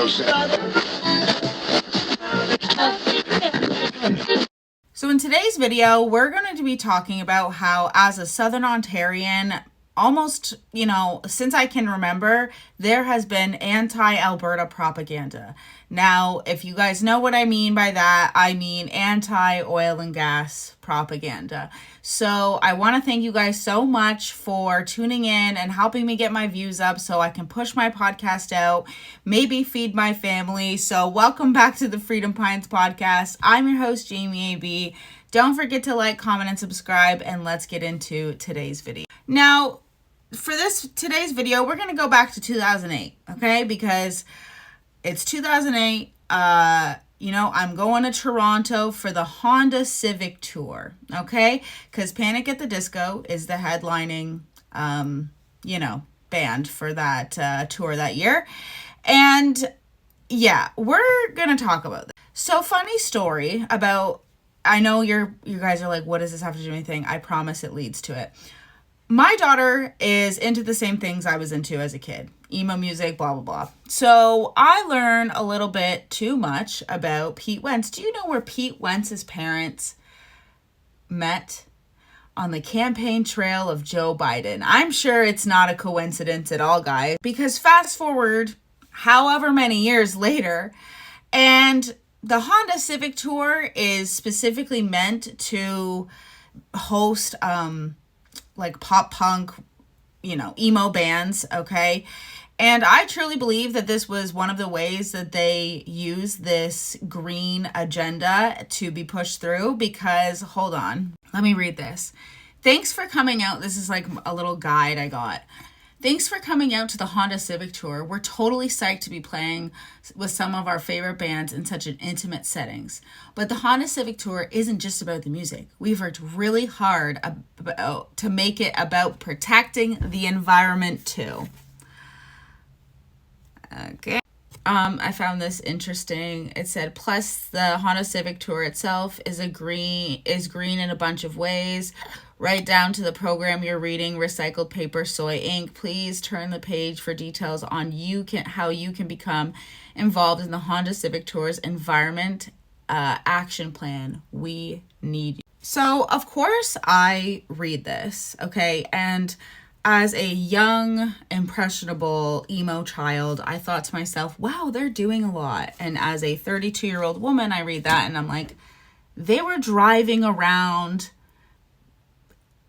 So in today's video, we're going to be talking about how, as a Southern Ontarian, almost, since I can remember, there has been anti-Alberta propaganda. Now, if you guys know what I mean by that, I mean anti-oil and gas propaganda. So I want to thank you guys so much for tuning in and helping me get my views up so I can push my podcast out, maybe feed my family. So welcome back to the Freedom Pines podcast. I'm your host, Jamie A.B. Don't forget to like, comment, and subscribe, and let's get into today's video. Now, for today's video, we're going to go back to 2008, okay? Because it's 2008. I'm going to Toronto for the Honda Civic Tour, okay? Because Panic at the Disco is the headlining, band for that tour that year. And yeah, we're going to talk about this. So, funny story about, I know you guys are like, what does this have to do with anything? I promise it leads to it. My daughter is into the same things I was into as a kid. Emo music, blah, blah, blah. So I learned a little bit too much about Pete Wentz. Do you know where Pete Wentz's parents met? On the campaign trail of Joe Biden. I'm sure it's not a coincidence at all, guys, because fast forward however many years later, and the Honda Civic Tour is specifically meant to host like pop punk, emo bands, okay? And I truly believe that this was one of the ways that they use this green agenda to be pushed through, because, hold on, let me read this. Thanks for coming out. This is like a little guide I got. Thanks for coming out to the Honda Civic Tour. We're totally psyched to be playing with some of our favorite bands in such an intimate settings. But the Honda Civic Tour isn't just about the music. We've worked really hard to make it about protecting the environment too. Okay. I found this interesting. It said, plus the Honda Civic Tour itself is green in a bunch of ways. Right down to the program you're reading, recycled paper, soy ink. Please turn the page for details on how you can become involved in the Honda Civic Tour's environment action plan. We need you. So, of course, I read this, okay? And as a young, impressionable emo child, I thought to myself, wow, they're doing a lot. And as a 32-year-old woman, I read that and I'm like, they were driving around.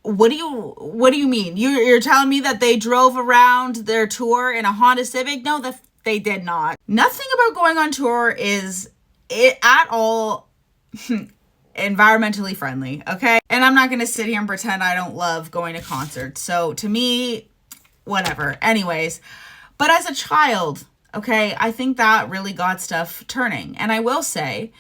What do you mean? You're telling me that they drove around their tour in a Honda Civic? No, they did not. Nothing about going on tour is at all environmentally friendly, okay? And I'm not going to sit here and pretend I don't love going to concerts. So to me, whatever. Anyways, but as a child, okay, I think that really got stuff turning. And I will say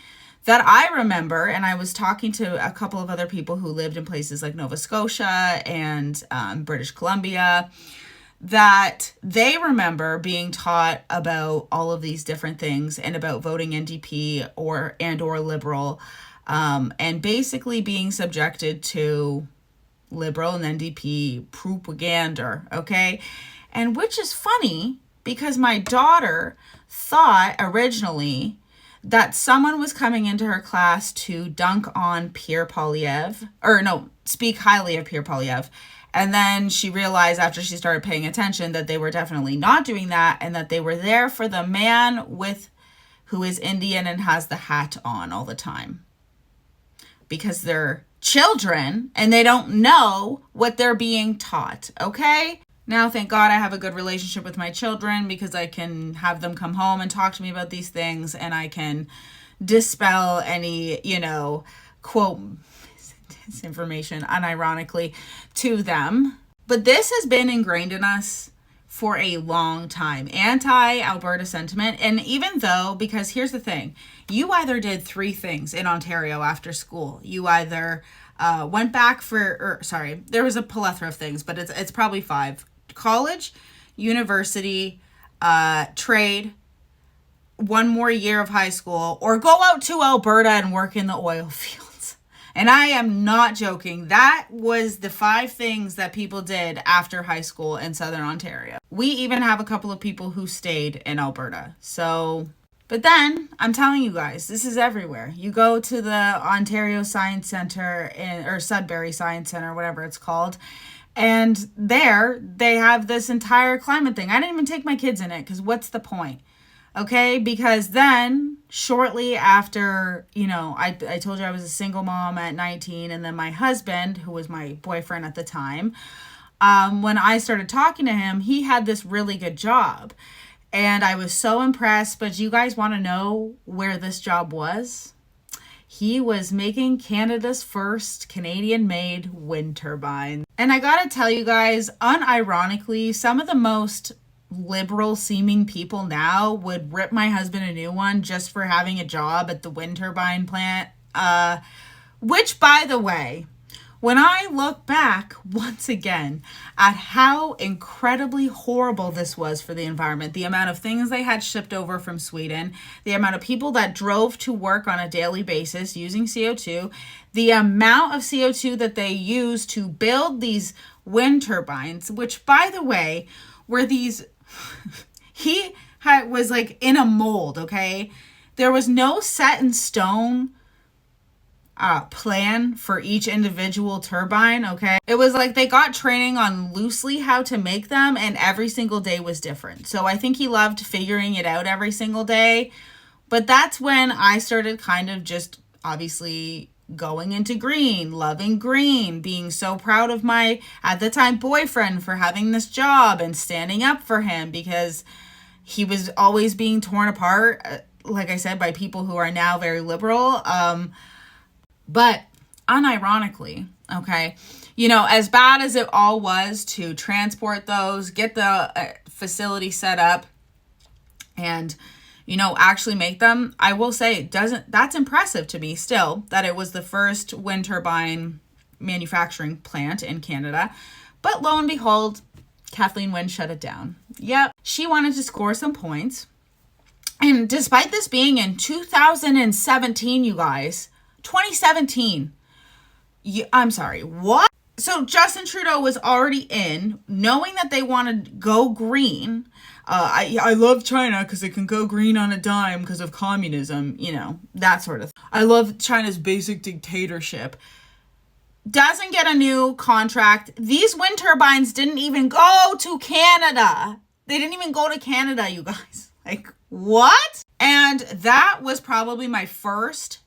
that I remember, and I was talking to a couple of other people who lived in places like Nova Scotia and British Columbia, that they remember being taught about all of these different things and about voting NDP or Liberal, and basically being subjected to Liberal and NDP propaganda, okay? And which is funny, because my daughter thought originally that someone was coming into her class to dunk on Pierre Poilievre, speak highly of Pierre Poilievre. And then she realized after she started paying attention that they were definitely not doing that, and that they were there for the man who is Indian and has the hat on all the time. Because they're children and they don't know what they're being taught, okay? Now, thank God I have a good relationship with my children, because I can have them come home and talk to me about these things, and I can dispel any, quote, misinformation unironically to them. But this has been ingrained in us for a long time. Anti-Alberta sentiment. And even though, because here's the thing, you either did three things in Ontario after school. You either went back there was a plethora of things, but it's probably five. College, university, trade, one more year of high school, or go out to Alberta and work in the oil fields. And I am not joking. That was the 5 things that people did after high school in Southern Ontario. We even have a couple of people who stayed in Alberta. So, but then I'm telling you guys, this is everywhere. You go to the Ontario Science Center or Sudbury Science Center, whatever it's called. And there they have this entire climate thing. I didn't even take my kids in it because what's the point? Okay, because then shortly after, I told you I was a single mom at 19, and then my husband, who was my boyfriend at the time, when I started talking to him, he had this really good job. And I was so impressed. But you guys want to know where this job was? He was making Canada's first Canadian-made wind turbine. And I gotta tell you guys, unironically, some of the most liberal seeming people now would rip my husband a new one just for having a job at the wind turbine plant. Which, by the way, when I look back once again at how incredibly horrible this was for the environment, the amount of things they had shipped over from Sweden, the amount of people that drove to work on a daily basis using CO2, the amount of CO2 that they used to build these wind turbines, which, by the way, were these was like in a mold, okay? There was no set in stone plan for each individual turbine, okay? It was like they got training on loosely how to make them, and every single day was different. So I think he loved figuring it out every single day. But that's when I started kind of just obviously going into green, loving green, being so proud of my, at the time, boyfriend for having this job and standing up for him because he was always being torn apart, like I said, by people who are now very liberal. But unironically, okay, as bad as it all was to transport those, get the facility set up, and actually make them, I will say that's impressive to me still, that it was the first wind turbine manufacturing plant in Canada. But lo and behold, Kathleen Wynne shut it down. Yep, she wanted to score some points. And despite this being in 2017, you guys, 2017, I'm sorry, what? So Justin Trudeau was already in, knowing that they wanted to go green. I love China because it can go green on a dime because of communism, that sort of thing. I love China's basic dictatorship. Doesn't get a new contract. These wind turbines didn't even go to Canada. They didn't even go to Canada, you guys. Like, what? And that was probably my first.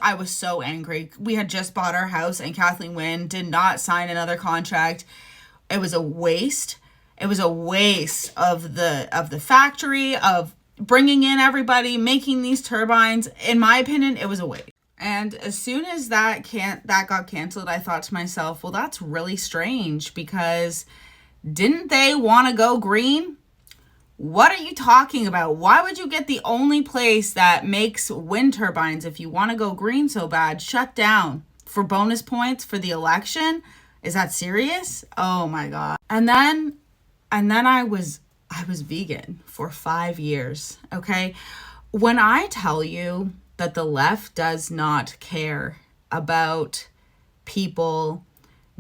I was so angry. We had just bought our house and Kathleen Wynne did not sign another contract. It was a waste. It was a waste of the factory, of bringing in everybody, making these turbines. In my opinion, it was a waste. And as soon as that got canceled, I thought to myself, well, that's really strange because didn't they want to go green? What are you talking about? Why would you get the only place that makes wind turbines if you want to go green so bad shut down for bonus points for the election? Is that serious? Oh my God. And then I was vegan for 5 years, okay? When I tell you that the left does not care about people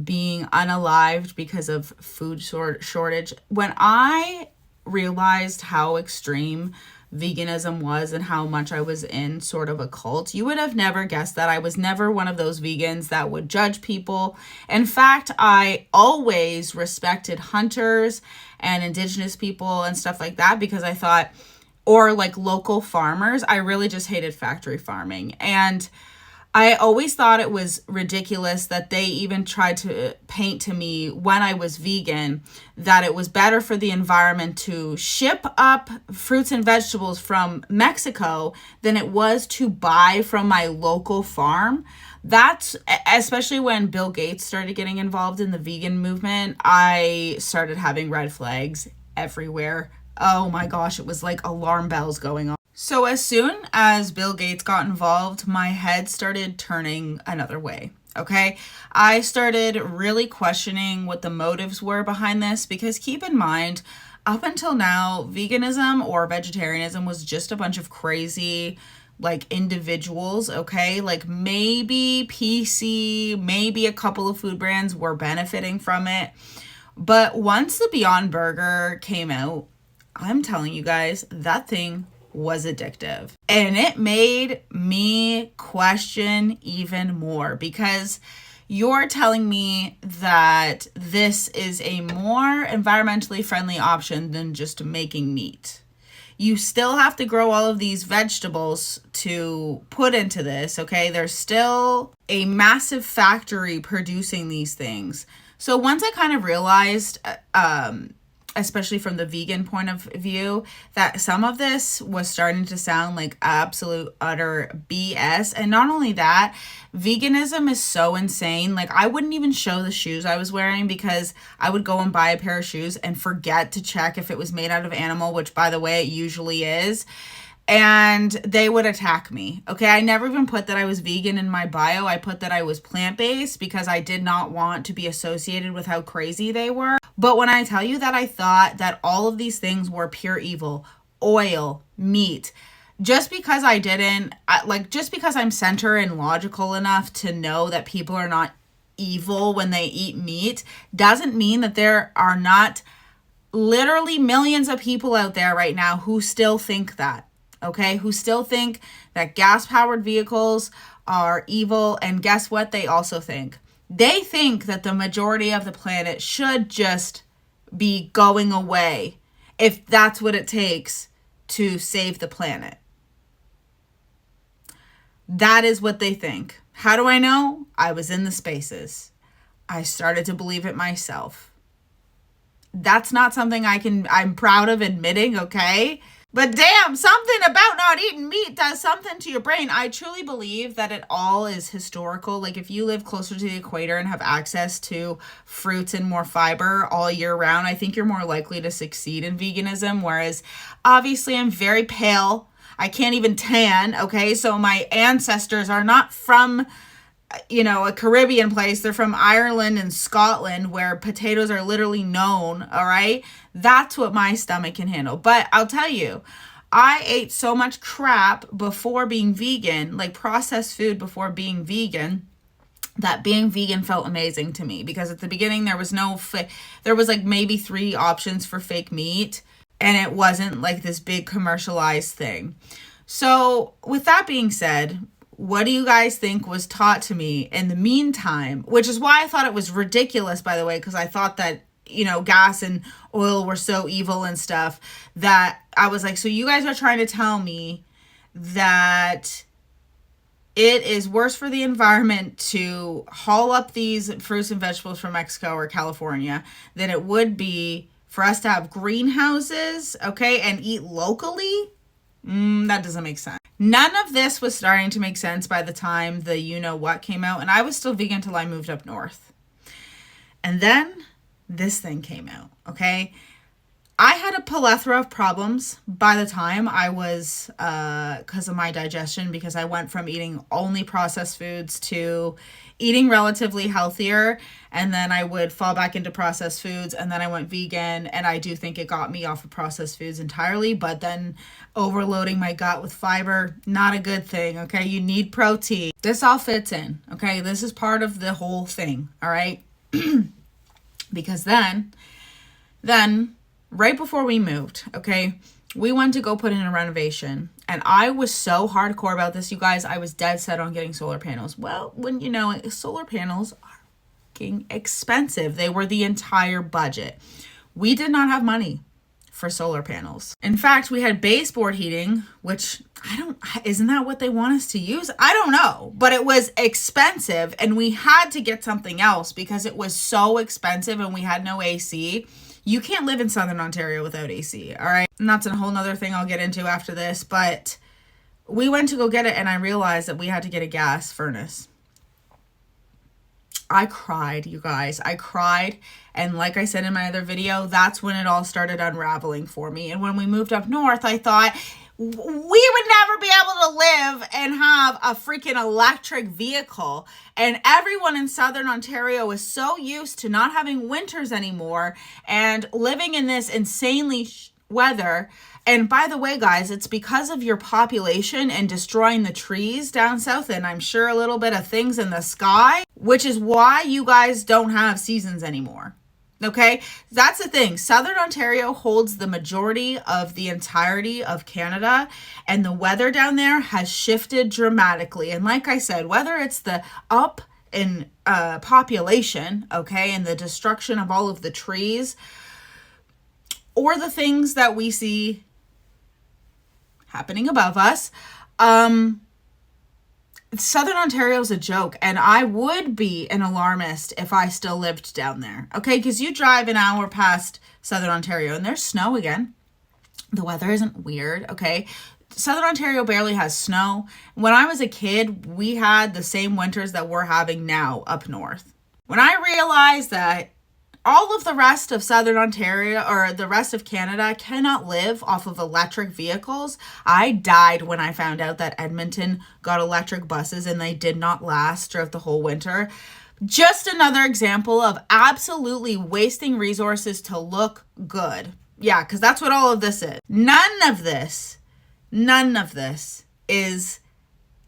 being unalived because of food shortage, when I realized how extreme veganism was and how much I was in sort of a cult, you would have never guessed that. I was never one of those vegans that would judge people. In fact, I always respected hunters and indigenous people and stuff like that because I thought, or like local farmers, I really just hated factory farming. And I always thought it was ridiculous that they even tried to paint to me when I was vegan that it was better for the environment to ship up fruits and vegetables from Mexico than it was to buy from my local farm. That's especially when Bill Gates started getting involved in the vegan movement. I started having red flags everywhere. Oh my gosh, it was like alarm bells going on. So as soon as Bill Gates got involved, my head started turning another way, okay? I started really questioning what the motives were behind this because keep in mind, up until now, veganism or vegetarianism was just a bunch of crazy like individuals, okay? Like maybe PC, maybe a couple of food brands were benefiting from it. But once the Beyond Burger came out, I'm telling you guys, that thing was addictive. And it made me question even more, because you're telling me that this is a more environmentally friendly option than just making meat. You still have to grow all of these vegetables to put into this, okay? There's still a massive factory producing these things. So once I kind of realized, especially from the vegan point of view, that some of this was starting to sound like absolute utter BS. And not only that, veganism is so insane. Like, I wouldn't even show the shoes I was wearing, because I would go and buy a pair of shoes and forget to check if it was made out of animal, which, by the way, it usually is. And they would attack me. Okay, I never even put that I was vegan in my bio. I put that I was plant-based because I did not want to be associated with how crazy they were. But when I tell you that I thought that all of these things were pure evil, oil, meat, just because just because I'm center and logical enough to know that people are not evil when they eat meat, doesn't mean that there are not literally millions of people out there right now who still think that. Okay, who still think that gas-powered vehicles are evil. And guess what? They also think. They think that the majority of the planet should just be going away if that's what it takes to save the planet. That is what they think. How do I know? I was in the spaces. I started to believe it myself. That's not something I'm proud of admitting, okay? But damn, something about not eating meat does something to your brain. I truly believe that it all is historical. Like, if you live closer to the equator and have access to fruits and more fiber all year round, I think you're more likely to succeed in veganism. Whereas, obviously, I'm very pale. I can't even tan, okay? So my ancestors are not from, a Caribbean place. They're from Ireland and Scotland, where potatoes are literally known, all right? That's what my stomach can handle. But I'll tell you, I ate so much crap before being vegan, like processed food before being vegan, that being vegan felt amazing to me. Because at the beginning, there was there was like maybe 3 options for fake meat, and it wasn't like this big commercialized thing. So with that being said, what do you guys think was taught to me in the meantime? Which is why I thought it was ridiculous, by the way, because I thought that, gas and oil were so evil and stuff, that I was like, so you guys are trying to tell me that it is worse for the environment to haul up these fruits and vegetables from Mexico or California than it would be for us to have greenhouses, okay, and eat locally? That doesn't make sense. None of this was starting to make sense by the time the you-know-what came out, and I was still vegan until I moved up north. And then this thing came out, okay? I had a plethora of problems by the time I was, because of my digestion, because I went from eating only processed foods to eating relatively healthier, and then I would fall back into processed foods, and then I went vegan, and I do think it got me off of processed foods entirely, but then overloading my gut with fiber, not a good thing, okay? You need protein. This all fits in, okay? This is part of the whole thing, all right? Because then, right before we moved, okay, we went to go put in a renovation. And I was so hardcore about this, you guys. I was dead set on getting solar panels. Well, when you know it, solar panels are fucking expensive. They were the entire budget. We did not have money for solar panels. In fact, we had baseboard heating, which isn't that what they want us to use? I don't know, but it was expensive, and we had to get something else because it was so expensive and we had no AC. You can't live in Southern Ontario without AC, all right? And that's a whole nother thing I'll get into after this, but we went to go get it, and I realized that we had to get a gas furnace. I cried, you guys. I cried, and like I said in my other video, that's when it all started unraveling for me. And when we moved up north, I thought we would never be able to live and have a freaking electric vehicle. And everyone in Southern Ontario is so used to not having winters anymore and living in this insanely weather. And by the way, guys, it's because of your population and destroying the trees down south, and I'm sure a little bit of things in the sky, which is why you guys don't have seasons anymore. Okay, that's the thing. Southern Ontario holds the majority of the entirety of Canada, and the weather down there has shifted dramatically. And like I said, whether it's the up in population, okay, and the destruction of all of the trees, or the things that we see happening above us, Southern Ontario is a joke, and I would be an alarmist if I still lived down there, okay? Because you drive an hour past Southern Ontario, and there's snow again. The weather isn't weird, okay? Southern Ontario barely has snow. When I was a kid, we had the same winters that we're having now up north. When I realized that all of the rest of Southern Ontario, or the rest of Canada, cannot live off of electric vehicles, I died when I found out that Edmonton got electric buses and they did not last throughout the whole winter. Just another example of absolutely wasting resources to look good. Yeah, because that's what all of this is. None of this is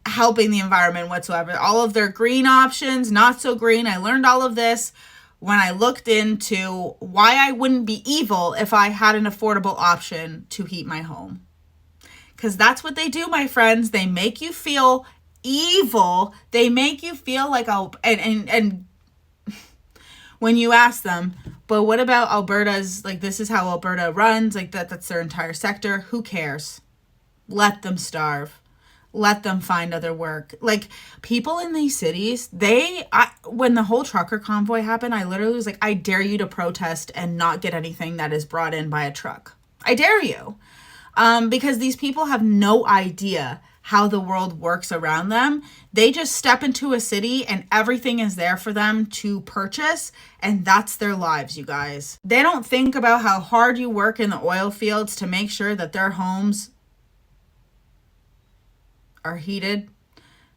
helping the environment whatsoever. All of their green options, not so green. I learned all of this when I looked into why I wouldn't be evil if I had an affordable option to heat my home. Because that's what they do, my friends. They make you feel evil. They make you feel like, and when you ask them, but what about Alberta's, like, this is how Alberta runs, like that's their entire sector. Who cares? Let them starve. Let them find other work. Like, people in these cities, when the whole trucker convoy happened, I literally was like, I dare you to protest and not get anything that is brought in by a truck. I dare you. Because these people have no idea how the world works around them. They just step into a city and everything is there for them to purchase, and that's their lives, you guys. They don't think about how hard you work in the oil fields to make sure that their homes are heated.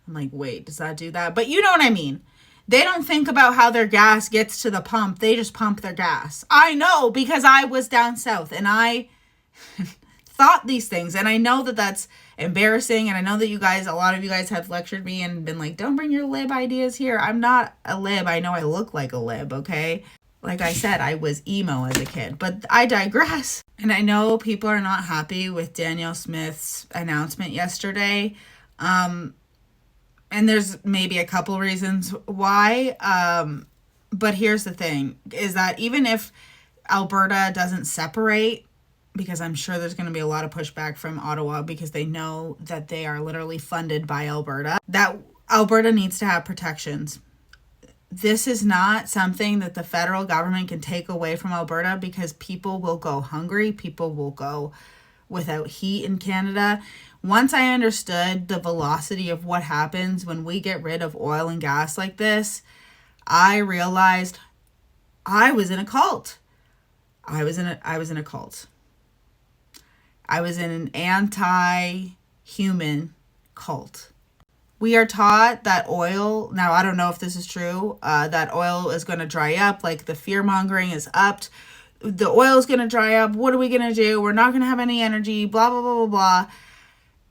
I'm like, wait, does that do that? But you know what I mean. They don't think about how their gas gets to the pump. They just pump their gas. I know, because I was down south and I thought these things, and I know that that's embarrassing, and I know that you guys, a lot of you guys have lectured me and been like, don't bring your lib ideas here. I'm not a lib. I know I look like a lib, okay? Like I said, I was emo as a kid, but I digress. And I know people are not happy with Danielle Smith's announcement yesterday. And there's maybe a couple reasons why. But here's the thing, is that even if Alberta doesn't separate, because I'm sure there's going to be a lot of pushback from Ottawa because they know that they are literally funded by Alberta, that Alberta needs to have protections. This is not something that the federal government can take away from Alberta, because people will go hungry. People will go without heat in Canada. Once I understood the velocity of what happens when we get rid of oil and gas like this, I realized I was in a cult. I was in a cult. I was in an anti-human cult. We are taught that oil, now I don't know if this is true, that oil is going to dry up, like the fear-mongering is upped. The oil is going to dry up. What are we going to do? We're not going to have any energy, blah, blah, blah, blah, blah.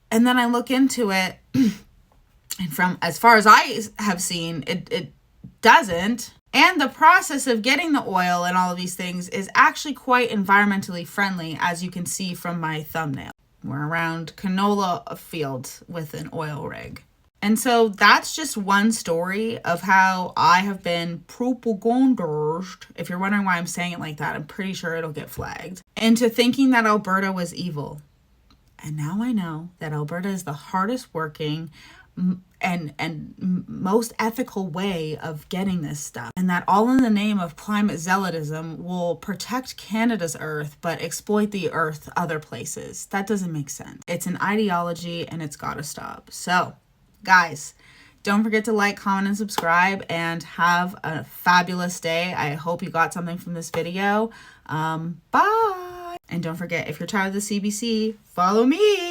And then I look into it, and from as far as I have seen, it doesn't. And the process of getting the oil and all of these things is actually quite environmentally friendly, as you can see from my thumbnail. We're around canola fields with an oil rig. And so that's just one story of how I have been propagandized. If you're wondering why I'm saying it like that, I'm pretty sure it'll get flagged. Into thinking that Alberta was evil. And now I know that Alberta is the hardest working and most ethical way of getting this stuff. And that all in the name of climate zealotism will protect Canada's earth, but exploit the earth other places. That doesn't make sense. It's an ideology and it's gotta stop. So, guys, don't forget to like, comment, and subscribe, and have a fabulous day. I hope you got something from this video. Bye! And don't forget, if you're tired of the CBC, follow me!